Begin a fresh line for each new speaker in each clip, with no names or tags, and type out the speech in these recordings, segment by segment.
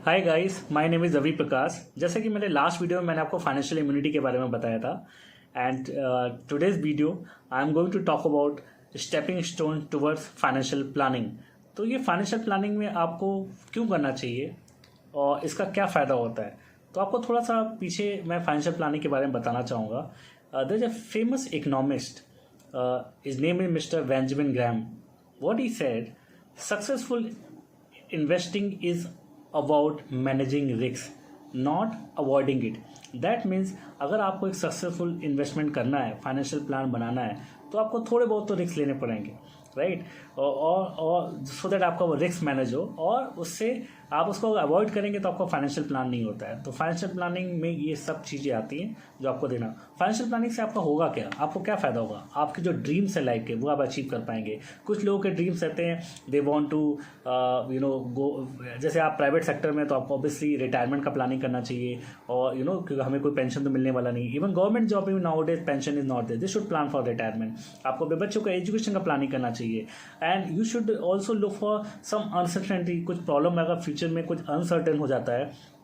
Hi guys, my name is Ravi Prakash. जैसे कि मैंने लास्ट वीडियो में मैंने आपको फाइनेंशियल इम्यूनिटी के बारे में बताया था and today's video I am going to talk about stepping stone towards financial planning. तो ये फाइनेंशियल प्लानिंग में आपको क्यों करना चाहिए और इसका क्या फ़ायदा होता है। तो आपको थोड़ा सा पीछे मैं फाइनेंशियल प्लानिंग के बारे में बताना चाहूँगा। There is a famous economist, his name is mister Benjamin Graham. What he said, successful investing is about managing risk, not avoiding it. That means अगर आपको एक सक्सेसफुल इन्वेस्टमेंट करना है, फाइनेंशियल प्लान बनाना है, तो आपको थोड़े बहुत तो रिस्क लेने पड़ेंगे, राइट। और सो दैट आपका वो रिस्क मैनेज हो और उससे आप उसको अवॉइड करेंगे तो आपका फाइनेंशियल प्लान नहीं होता है। तो फाइनेंशियल प्लानिंग में ये सब चीज़ें आती हैं जो आपको देना। फाइनेंशियल प्लानिंग से आपका होगा क्या, आपको क्या फ़ायदा होगा, आपके जो ड्रीम्स है लाइफ के वो आप अचीव कर पाएंगे। कुछ लोगों के ड्रीम्स रहते हैं, दे वांट टू गो, जैसे आप प्राइवेट सेक्टर में तो आपको ऑब्वियसली रिटायरमेंट का प्लानिंग करना चाहिए और क्योंकि हमें कोई पेंशन तो मिलने वाला नहीं। इवन गवर्नमेंट जॉब में now days pension is not there, they should plan for retirement. आपको अपने बच्चों का एजुकेशन का प्लानिंग करना चाहिए and you should also look for some uncertainty. कुछ प्रॉब्लम अगर फ्यूचर में कुछ अनसर्टेन हो जाता है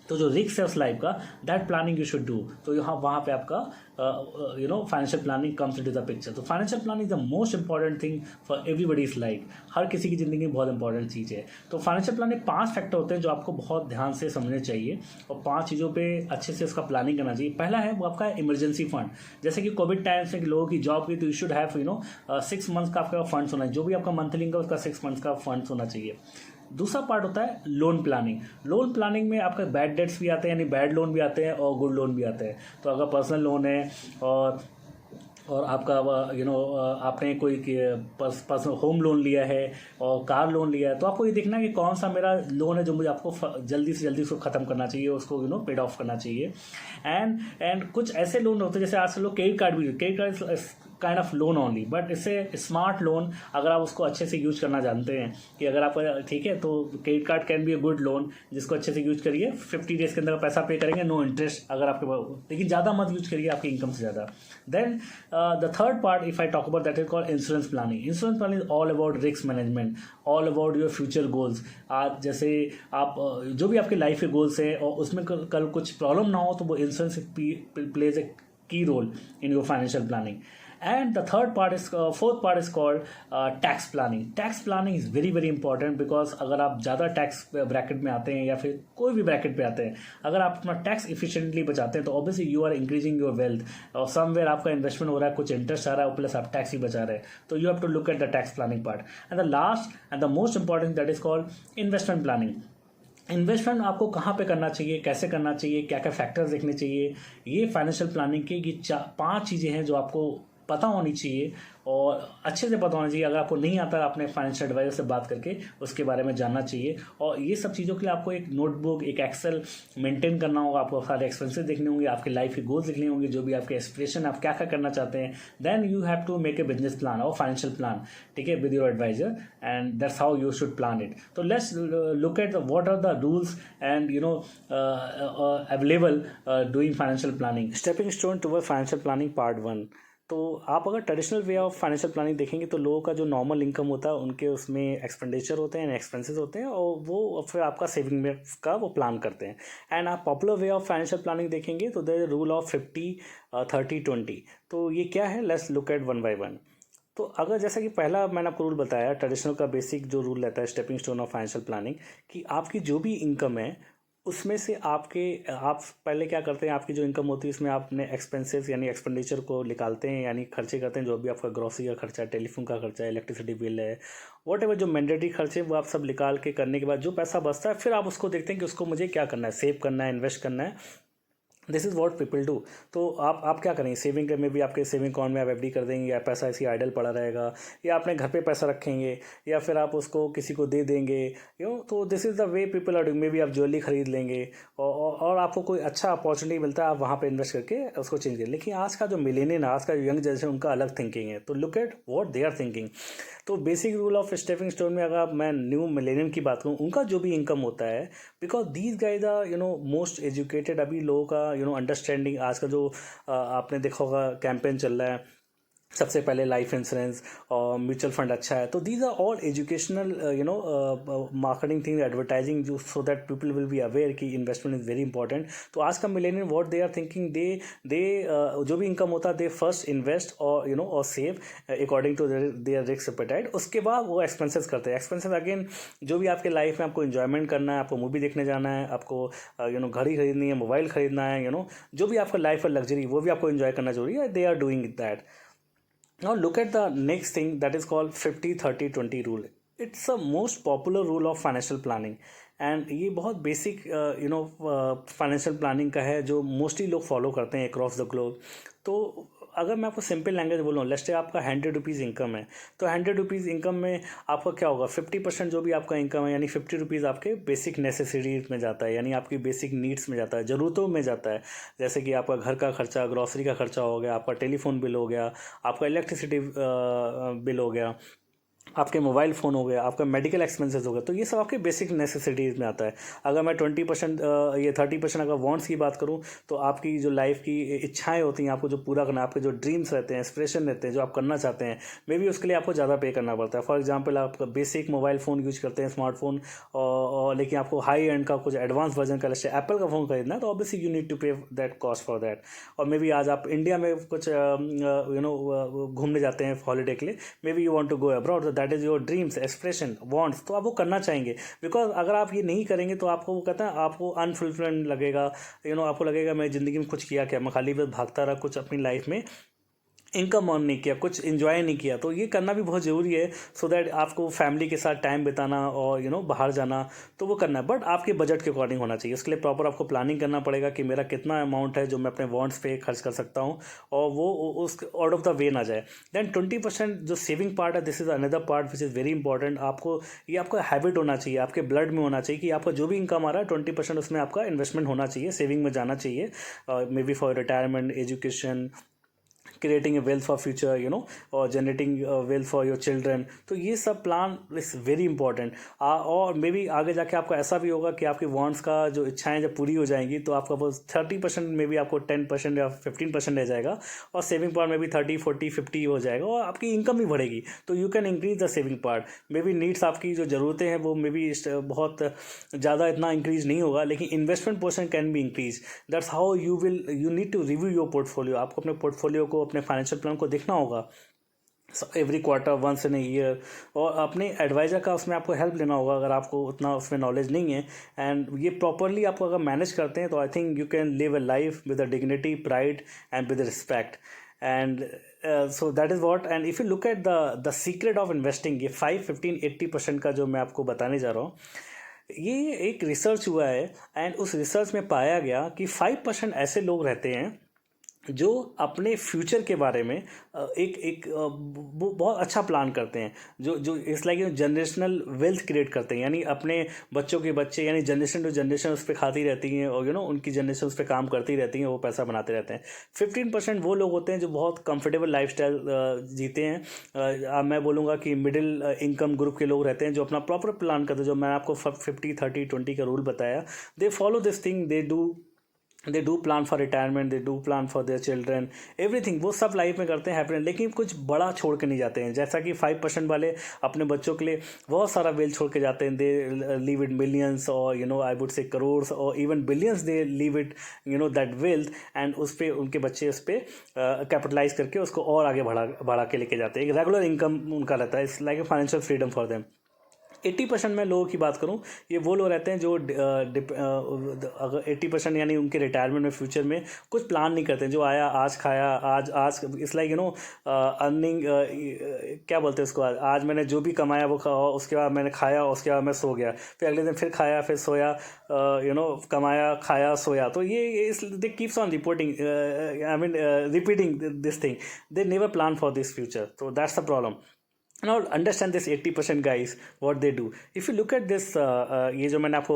तो जो रिस्क है उस लाइफ का, that planning you should do. तो यहाँ वहाँ पे आपका financial planning comes into the picture. तो financial planning is the most important thing for everybody's life. हर किसी की ज़िंदगी में बहुत इंपॉर्टेंट चीज़ है। तो फाइनेंशियल प्लानिंग 5 फैक्टर होते हैं जो आपको बहुत ध्यान से समझने चाहिए और 5 चीज़ों पे अच्छे से उसका प्लानिंग करना चाहिए। पहला है वो आपका इमरजेंसी फंड। जैसे कि कोविड टाइम्स में लोगों की जॉब की, तो यू शुड हैव 6 मंथ्स का आपका फंड्स होना है। जो भी आपका मंथली इनकम उसका 6 मंथ्स का फंड्स होना चाहिए। दूसरा पार्ट होता है लोन प्लानिंग। लोन प्लानिंग में आपका बैड डेट्स भी आते हैं, यानी बैड लोन भी आते हैं और गुड लोन भी आते हैं। तो अगर पर्सनल लोन है और आपका आपने कोई पर्सनल होम लोन लिया है और कार लोन लिया है, तो आपको ये देखना है कि कौन सा मेरा लोन है जो मुझे आपको जल्दी से जल्दी उसको ख़त्म करना चाहिए, उसको पेड ऑफ करना चाहिए। एंड कुछ ऐसे लोन होते हैं, जैसे आजकल लोग क्रेडिट कार्ड भी, credit card kind of loan only, but इससे स्मार्ट लोन अगर आप उसको अच्छे से यूज करना जानते हैं कि अगर आपका ठीक है, तो credit card can be a good loan जिसको अच्छे से यूज करिए। 50 डेज के अंदर पैसा पे करेंगे, नो इंटरेस्ट अगर आपके पास, लेकिन ज़्यादा मत यूज करिए आपकी इनकम से ज़्यादा। Then the third part if I talk about, that is called insurance planning. Insurance planning is all about risk management, all about your future goals. आज जैसे आप जो भी आपके लाइफ के गोल्स हैं और उसमें कल कुछ प्रॉब्लम ना हो, तो वो इंश्योरेंस प्लेज ए की role in your financial planning. And the fourth part is called tax planning. Tax planning is very very important because अगर आप ज़्यादा टैक्स ब्रैकेट में आते हैं या फिर कोई भी ब्रैकेट पे आते हैं, अगर आप अपना टैक्स इफिशिएंटली बचाते हैं तो obviously you are increasing your wealth और समवेयर आपका इन्वेस्टमेंट हो रहा है, कुछ इंटरेस्ट आ रहा है, प्लस आप टैक्स ही बचा रहे हैं। तो you have to look at the tax planning part. And the last and the most important, that is called investment planning. Investment आपको कहाँ पे करना चाहिए, कैसे करना चाहिए, क्या क्या फैक्टर्स देखने चाहिए, ये फाइनेंशियल प्लानिंग की ये 5 चीज़ें हैं जो आपको पता होनी चाहिए और अच्छे से पता होना चाहिए। अगर आपको नहीं आता, अपने फाइनेंशियल एडवाइजर से बात करके उसके बारे में जानना चाहिए। और ये सब चीज़ों के लिए आपको एक नोटबुक, एक एक्सेल मेंटेन करना होगा, आपको सारे एक्सपेंसेस देखने होंगे, आपके लाइफ के गोल्स लिखने होंगे, जो भी आपके एस्पिरेशन, आप क्या क्या करना चाहते हैं। Then you have to make a business plan और फाइनेंशियल प्लान, ठीक है, with your advisor, and that's how you should plan it. तो let's look at what are the rules and available doing financial planning. Stepping stone toward financial planning part 1। तो आप अगर traditional way of financial planning देखेंगे तो लोगों का जो normal income होता है उनके उसमें एक्सपेंडिचर होते हैं, एक्सपेंसेस होते हैं और वो फिर आपका सेविंग में का वो प्लान करते हैं। एंड आप popular way of financial planning देखेंगे तो देयर रूल ऑफ 50-30-20। तो ये क्या है, let's look eight one by one. तो अगर जैसा कि पहला मैंने आपको रूल बताया, ट्रेडिशनल का बेसिक जो रूल रहता है stepping stone of financial planning, कि आपकी जो भी इनकम है उसमें से आप पहले क्या करते हैं, आपकी जो इनकम होती है उसमें आप अपने एक्सपेंसेस यानी एक्सपेंडिचर को निकालते हैं, यानी खर्चे करते हैं। जो भी आपका ग्रोसरी का खर्चा है, टेलीफोन का खर्चा है, इलेक्ट्रिसिटी बिल है, वॉट एवर जो मैंडेटरी खर्चे वो आप सब निकाल के करने के बाद जो पैसा बचता है, फिर आप उसको देखते हैं कि उसको मुझे क्या करना है, सेव करना है, इन्वेस्ट करना है। This is what people do. तो आप क्या करेंगे, सेविंग में भी आपके सेविंग अकाउंट में आप एफडी कर देंगे, या पैसा ऐसी आइडल पड़ा रहेगा, या अपने घर पे पैसा रखेंगे, या फिर आप उसको किसी को दे देंगे, तो this is the way people are doing. Maybe आप ज्वेलरी खरीद लेंगे और आपको कोई अच्छा अपॉर्चुनिटी मिलता है, आप वहाँ पे इन्वेस्ट करके उसको चेंज करें। लेकिन आज का जो मिलेनियर, आज का यंग जनरेशन, उनका अलग थिंकिंग है। तो look at what they are thinking. तो basic rule of stepping stone में अगर मैं न्यू मिलेनियम की बात करूँ, उनका जो भी इनकम होता है, because these guys are most educated. अभी लोगों का अंडरस्टैंडिंग, आज का जो आपने देखा होगा कैंपेन चल रहा है सबसे पहले लाइफ इंश्योरेंस और म्यूचुअल फंड अच्छा है। तो these are all educational marketing thing, advertising, जो so that people will be aware कि इन्वेस्टमेंट इज़ वेरी इंपॉर्टेंट। तो आज का millionaire what they are thinking, they जो भी इनकम होता है दे फर्स्ट इन्वेस्ट और और save according to their risk appetite. उसके बाद वो एक्सपेंसेस करते हैं। एक्सपेंसेस अगेन जो भी आपके लाइफ में आपको इन्जॉयमेंट करना है, आपको मूवी देखने जाना है, आपको घड़ी खरीदनी है, मोबाइल खरीदना है, जो भी आपका लाइफ है लग्जरी, वो भी आपको इन्जॉय करना जरूरी है। They are doing that. Now look at the next thing that is called 50-30-20 rule. It's the most popular rule of financial planning. And ये बहुत बेसिक फाइनेंशियल प्लानिंग का है जो मोस्टली लोग फॉलो करते हैं अक्रॉस द ग्लोब। तो अगर मैं आपको सिंपल लैंग्वेज बोलूँ, लेट्स से आपका 100 रुपीज़ इनकम है, तो 100 रुपीज़ इनकम में आपका क्या होगा, 50% जो भी आपका इनकम है यानी 50 रुपीज़ आपके बेसिक नेसेसिटीज में जाता है, यानी आपकी बेसिक नीड्स में जाता है, ज़रूरतों में जाता है। जैसे कि आपका घर का खर्चा, ग्रॉसरी का खर्चा हो गया, आपका टेलीफोन बिल हो गया, आपका इलेक्ट्रिसिटी बिल हो गया, आपके मोबाइल फ़ोन हो गया, आपका मेडिकल एक्सपेंसेस हो गया। तो ये सब आपके बेसिक नेसेसिटीज़ में आता है। अगर मैं 20% ये 30% अगर वांट्स की बात करूँ, तो आपकी जो लाइफ की इच्छाएं होती हैं, आपको जो पूरा करना, आपके जो ड्रीम्स रहते हैं, एस्पिरेशन रहते हैं, जो आप करना चाहते हैं, मे बी उसके लिए आपको ज़्यादा पे करना पड़ता है। फॉर एग्जाम्पल आप बेसिक मोबाइल फ़ोन यूज करते हैं, स्मार्टफोन, और लेकिन आपको हाई एंड का कुछ एडवांस वर्जन का, जैसे एप्पल का फ़ोन खरीदना है, तो ऑब्वियसली यू नीड टू पे दैट कॉस्ट फॉर दैट। और मे बी आज आप इंडिया में कुछ घूमने जाते हैं हॉलीडे के लिए, maybe you want to go abroad, तो that is your dreams, expression, wants, तो आप वो करना चाहेंगे। बिकॉज अगर आप ये नहीं करेंगे तो आपको वो कहता है आपको अनफुलफिल्ड लगेगा, आपको लगेगा मैं ज़िंदगी में कुछ किया क्या, मैं खाली बस भागता रहा, कुछ अपनी लाइफ में इनकम अर्न नहीं किया, कुछ इन्जॉय नहीं किया। तो ये करना भी बहुत ज़रूरी है, सो दैट आपको फैमिली के साथ टाइम बिताना और बाहर जाना, तो वो करना है, बट आपके बजट के अकॉर्डिंग होना चाहिए। उसके लिए प्रॉपर आपको प्लानिंग करना पड़ेगा कि मेरा कितना अमाउंट है जो मैं अपने वांट्स पे खर्च कर सकता हूँ, और वो उस आउट ऑफ द वे ना जाए। देन 20% जो सेविंग पार्ट है, this is another part which is very important. आपको ये आपका हैबिट होना चाहिए, आपके ब्लड में होना चाहिए कि आपका जो भी इनकम आ रहा है 20% उसमें आपका इन्वेस्टमेंट होना चाहिए, सेविंग में जाना चाहिए, maybe for retirement, education, creating a wealth for future, और generating wealth for your children. तो ये सब प्लान इज़ वेरी इंपॉर्टेंट। और मे बी आगे जाके आपका ऐसा भी होगा कि आपकी वांट्स का जो इच्छाएं जब पूरी हो जाएंगी, तो आपका वो 30% में भी आपको 10% या 15% रह जाएगा, और सेविंग पार्ट में भी 30-40-50 हो जाएगा, और आपकी इनकम भी बढ़ेगी। तो you can increase the saving part. May be needs, आपकी जो ज़रूरतें हैं वो मे बी बहुत ज़्यादा इतना इंक्रीज नहीं होगा, लेकिन investment portion can be increase. That's how you need to review your portfolio. आपको अपने पोर्टफोलियो को, अपने फाइनेंशियल प्लान को देखना होगा every quarter, once in a year, और अपने एडवाइज़र का उसमें आपको हेल्प लेना होगा अगर आपको उतना उसमें नॉलेज नहीं है। एंड ये प्रॉपरली आपको अगर मैनेज करते हैं, तो I think you can live a life with a dignity, pride and with respect. And so that is what. And if you look at the secret of investing, ये 5-15-80% का जो मैं आपको बताने जा रहा हूँ, ये एक रिसर्च हुआ है। एंड उस रिसर्च में पाया गया कि 5% ऐसे लोग रहते हैं जो अपने फ्यूचर के बारे में एक एक बहुत अच्छा प्लान करते हैं, जो जो it's like generational wealth create करते हैं, यानी अपने बच्चों के बच्चे, यानी जनरेशन टू जनरेशन उस पर खाती रहती हैं, और उनकी जनरेशन उस पर काम करती रहती हैं, वो पैसा बनाते रहते हैं। 15% वो लोग होते हैं जो बहुत कंफर्टेबल लाइफस्टाइल जीते हैं। मैं बोलूँगा कि मिडिल इनकम ग्रुप के लोग रहते हैं जो अपना प्रॉपर प्लान करते हैं, जो मैं आपको 50-30-20 का रूल बताया। They follow this thing, they do plan for retirement, they do plan for their children, everything वो सब लाइफ में करते हैं, हैप्पी, लेकिन कुछ बड़ा छोड़ के नहीं जाते हैं। जैसा कि 5% वाले अपने बच्चों के लिए बहुत सारा वेल्थ छोड़ के जाते हैं, दे लीव इट मिलियंस, और आई वुड से करोर्स, और even billions, they leave it that wealth, and उस पर उनके बच्चे उस पर कैपिटलाइज करके उसको और आगे बढ़ा के लेके जाते हैं। एक रेगुलर इनकम उनका रहता है, it's like a financial freedom for them. 80% में लोगों की बात करूं, ये वो लोग रहते हैं जो अगर 80% यानी उनके रिटायरमेंट में, फ्यूचर में कुछ प्लान नहीं करते हैं, जो आया आज खाया, आज आज इट्स लाइक अर्निंग, क्या बोलते हैं उसको, आज मैंने जो भी कमाया वो उसके बाद मैंने खाया, उसके बाद मैं सो गया, फिर अगले दिन फिर खाया, फिर सोया, कमाया, खाया, सोया। तो ये they keeps on reporting, I mean repeating this thing, they never plan for this future. तो that's the problem. Now understand this 80% guys what they do. If you look at this ये जो मैंने आपको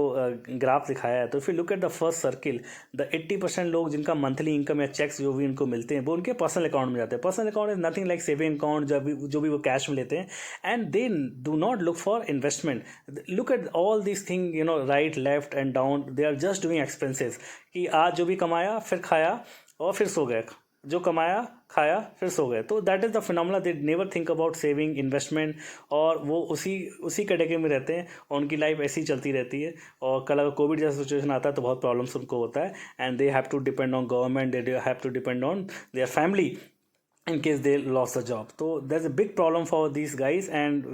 ग्राफ दिखाया है, तो if you look at the first circle, the 80% लोग जिनका मंथली इनकम या चेक्स जो भी इनको मिलते हैं, वो उनके पर्सनल अकाउंट में जाते हैं। Personal account is nothing like saving account, जो भी वो कैश में लेते हैं, and they do not look for investment. Look at all this thing, right, left and down, they are just doing expenses, कि आज जो भी कमाया, फिर खाया, और फिर सो गए, जो कमाया खाया फिर सो गए। तो that is the phenomena, they never think about saving investment, और वो उसी कैटेगरी में रहते हैं और उनकी लाइफ ऐसी ही चलती रहती है। और कल अगर कोविड जैसा सिचुएशन आता है तो बहुत प्रॉब्लम्स उनको होता है, and they have to depend on government, they have to depend on their family in case they lost the job. So there's a big problem for these guys, and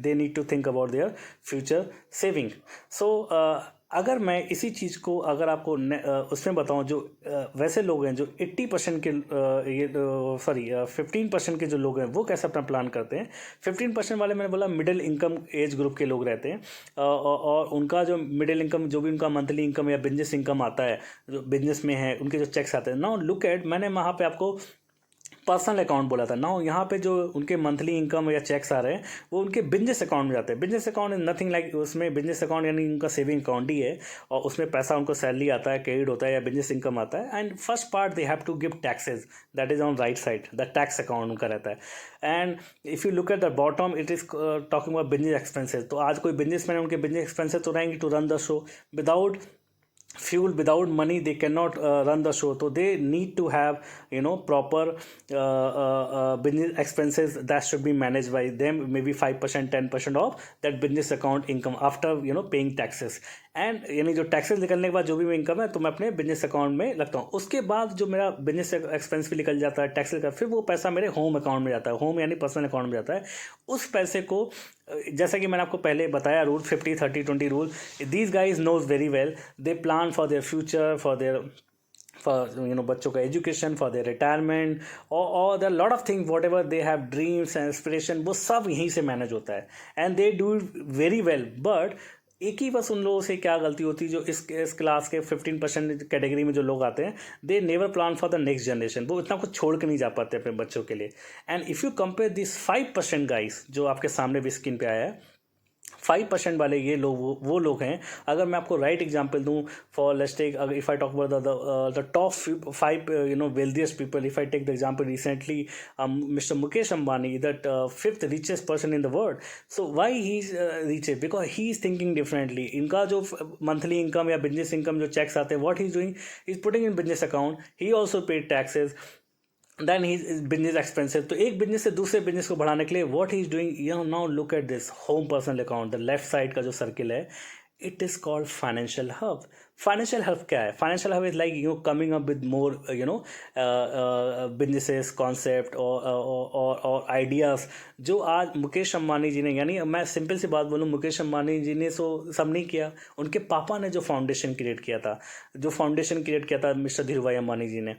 they need to think about their future saving. So अगर मैं इसी चीज़ को अगर आपको उसमें बताऊं, जो वैसे लोग हैं जो 80% के ये 15% के जो लोग हैं वो कैसे अपना प्लान करते हैं। 15% वाले मैंने बोला मिडिल इनकम एज ग्रुप के लोग रहते हैं, और उनका जो मिडिल इनकम, जो भी उनका मंथली इनकम या बिजनेस इनकम आता है, जो बिजनेस में है, उनके जो चेक्स आते हैं। नाउ लुक एट, मैंने वहाँ पे आपको पर्सनल अकाउंट बोला था। नाउ यहाँ पे जो उनके मंथली इनकम या चेक्स आ रहे हैं वो उनके बिजनेस अकाउंट में जाते हैं। Business account is nothing like, उसमें बिजनेस अकाउंट यानी उनका सेविंग अकाउंट ही है, और उसमें पैसा उनको सैलरी आता है, क्रेडिट होता है या बिजनेस इनकम आता है। And first part they have to give taxes, that is on right side, the tax account उनका रहता है। And if you look at the bottom, it is talking about business expenses. तो आज कोई businessman है, उनके बिजनेस एक्सपेंसेस तो रहेंगे to run the show. Without fuel, without money they cannot run the show. So they need to have proper business expenses that should be managed by them, maybe 5% 10% of that business account income after paying taxes. And यानी जो taxes निकलने के बाद जो भी income है तो मैं अपने बिजनेस अकाउंट में लगता हूँ। उसके बाद जो मेरा बिजनेस एक्सपेंस भी निकल जाता है, टैक्स का, फिर वो पैसा मेरे होम अकाउंट में जाता है, होम यानी पर्सनल अकाउंट में जाता है। उस पैसे को, जैसा कि मैंने आपको पहले बताया, rule 50-30-20 rule, these guys knows very well, they plan for their future, for बच्चों का एजुकेशन, फॉर देयर रिटायरमेंट, और the lot of things, whatever they have dreams and aspiration, वो सब यहीं से मैनेज होता है, and they do very well. But एक ही बस उन लोगों से क्या गलती होती है, जो इस क्लास के 15% कैटेगरी में जो लोग आते हैं, दे never plan for the next generation. वो इतना कुछ छोड़ के नहीं जा पाते अपने बच्चों के लिए। And if you compare this 5% guys जो आपके सामने भी स्क्रीन पे आया है, 5% वाले ये लोग वो लोग हैं। अगर मैं आपको राइट एग्जांपल दूं, for let's take, if I talk about the top 5 wealthiest people, if I take the example recently, Mr. Mukesh Ambani, that 5th richest person in the world. So why he's rich? Because he is thinking differently. इनका जो monthly income या business income जो checks आते हैं, what he's doing, he's putting in business account, he also paid taxes, then he business expensive. तो एक business से दूसरे बिजनेस को बढ़ाने के लिए what he is doing, now look at this home personal account, the left side का जो सर्किल है, it is called financial hub. Financial hub क्या है? Financial hub is like coming up with more businesses, concept और ideas, जो आज मुकेश अंबानी जी ने, यानी मैं सिंपल सी बात बोलूँ, मुकेश अंबानी जी ने तो सब नहीं किया, उनके पापा ने जो फाउंडेशन क्रिएट किया था मिस्टर धीरूभाई अंबानी जी ने,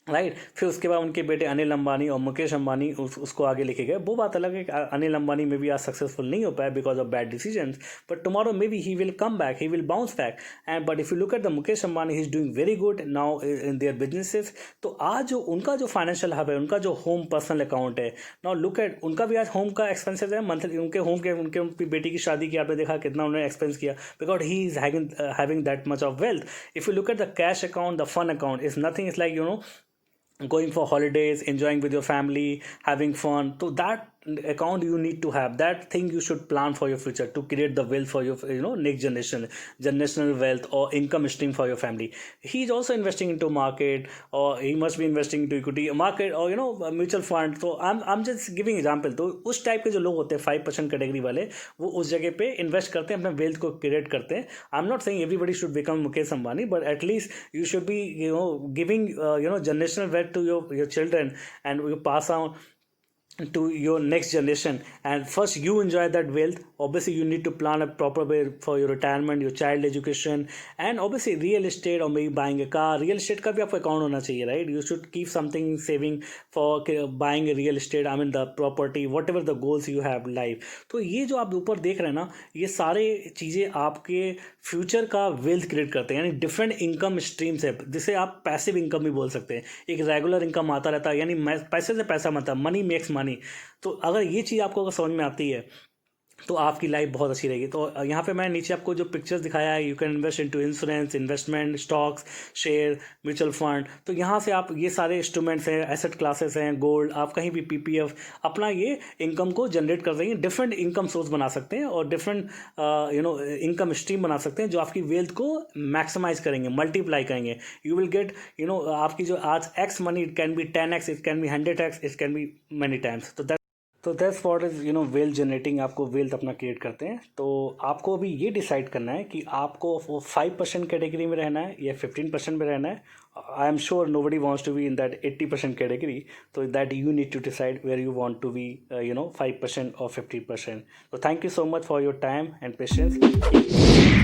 राइट। फिर उसके बाद उनके बेटे अनिल अंबानी और मुकेश अंबानी उसको आगे लेके गए। वो बात अलग है कि अनिल अंबानी में भी आज सक्सेसफुल नहीं हो पाया because of bad decisions, but tomorrow may be he will come back, he will bounce back. And but if you look at the Mukesh Ambani, he is doing very good now in their businesses. तो आज जो उनका जो financial hub है, उनका जो home personal account है, now look at, उनका भी आज होम का एक्सपेंसेस है मंथली, उनके बेटी की शादी की आपने देखा कितना उन्होंने एक्सपेंस किया, because he is having that much of wealth. If you look at the cash account, the fun account is nothing, is like going for holidays, enjoying with your family, having fun. So that account you need to have, that thing you should plan for your future to create the wealth for your next generational wealth or income stream for your family. He is also investing into market, or he must be investing into equity market, or mutual fund. So I'm just giving example. तो उस type के जो लोग होते हैं 5% category वाले, वो उस जगह पे इन्वेस्ट करते हैं, अपने वेल्थ को क्रिएट करते हैं। I am not saying everybody should become Mukesh Ambani, but at least you should be giving generational wealth to your children, and you pass on to your next generation. And first you enjoy that wealth. Obviously you need to plan a proper way for your retirement, your child education, and obviously real estate, or maybe buying a car. Real estate का भी आपका account होना चाहिए, right? You should keep something saving for buying a real estate, I mean the property, whatever the goals you have life. तो ये जो आप ऊपर देख रहे हैं ना, ये सारे चीज़ें आपके फ्यूचर का वेल्थ क्रिएट करते हैं, यानी डिफरेंट इनकम स्ट्रीम्स है, जिसे आप पैसिव इनकम भी बोल सकते हैं। एक रेगुलर इनकम आता रहता है, यानी पैसे से पैसा बनता है, मनी मेक्स मनी। तो अगर ये चीज़ आपको अगर समझ में आती है, तो आपकी लाइफ बहुत अच्छी रहेगी। तो यहाँ पे मैं नीचे आपको जो पिक्चर्स दिखाया है, you can invest into insurance, investment, stocks, share, mutual fund. तो यहाँ से आप ये सारे इंस्ट्रूमेंट्स हैं, एसेट क्लासेस हैं, गोल्ड, आप कहीं भी पीपीएफ अपना ये इनकम को जनरेट कर रही हैं। डिफरेंट इनकम सोर्स बना सकते हैं और डिफरेंट इनकम स्ट्रीम बना सकते हैं जो आपकी वेल्थ को मैक्सिमाइज करेंगे, मल्टीप्लाई करेंगे। यू विल गेट आपकी जो आज x money, it can be 10x, it can be 100x, it can be many times. तो that's what is wealth generating. आपको वेल्थ अपना क्रिएट करते हैं। तो आपको अभी ये डिसाइड करना है कि आपको वो 5% कैटेगरी में रहना है या 15% में रहना है। I am sure nobody wants to be in that 80% category. तो that you need to decide where you want to be 5% और 15%। तो thank you so much for your time and patience.